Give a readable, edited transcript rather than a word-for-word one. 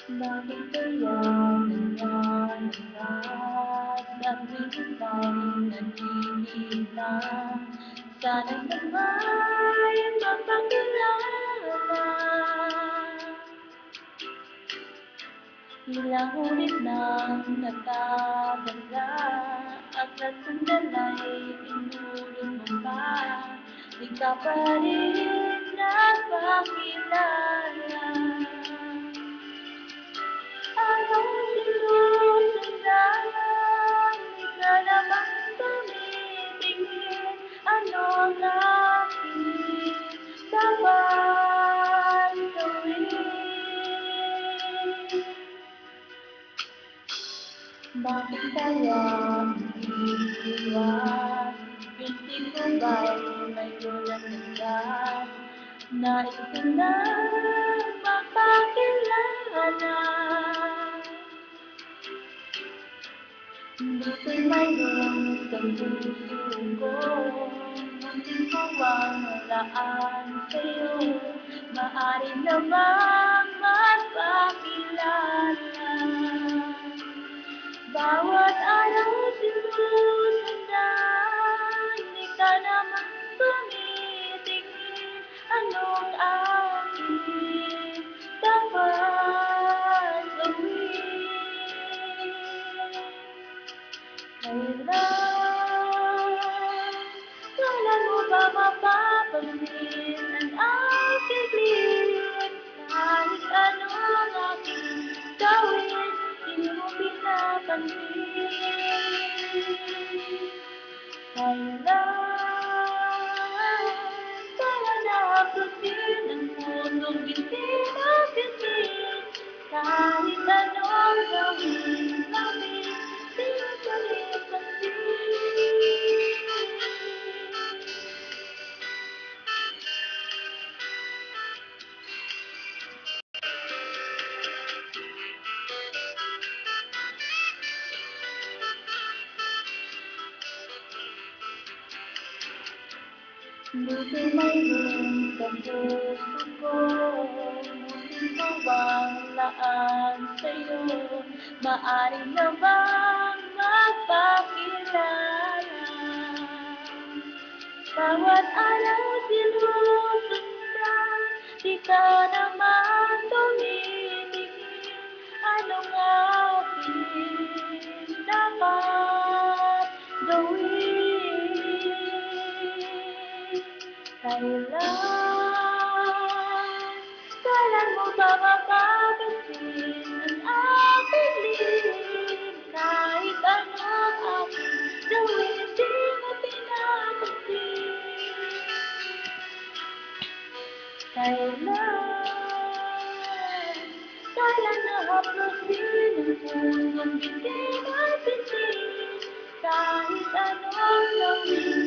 Bakit kaya nangyayari at biglang naghihilang? Sana sabay mapakilala. Ilang ulit nang nagkabala at sandalay inulit mo pa. Di ka pa rin nagpakilala. Anong sinusundan? Di ka naman tumitingin. Anong aking dapat gawin? Bakit kaya umiiwas? Piling ko ba'y mayroon agad? Nais ko lang mapakilala. Dito'y mayroon sa puso ko, muntin ko ang walaan sa'yo. Maaari namang magpakilala. Bawat araw sinusundan, di ka naman tumitingin. Anong aking dapat gawin? Kailan mo ba mapapansin ang aking limit? Kahit anong aking gawin, di mo pinapansin. Kailan nahapusin ang pundong hindi mapitin? Kahit anong gawin namin, di mo palipansin. Dito'y mayroon sa puso ko, muntin ko ang laan sa'yo. Maaari na bang magpakilala? Bawat araw sinusundan, di ka naman tumitingin. Anong aking dapat gawin? Kailan mo ba mapapansin ang aking lihim? Kahit anong aking gawin, di mo pinapansin. Kailan nahapusin ang pundong hindi mapitin? Kahit anong gawin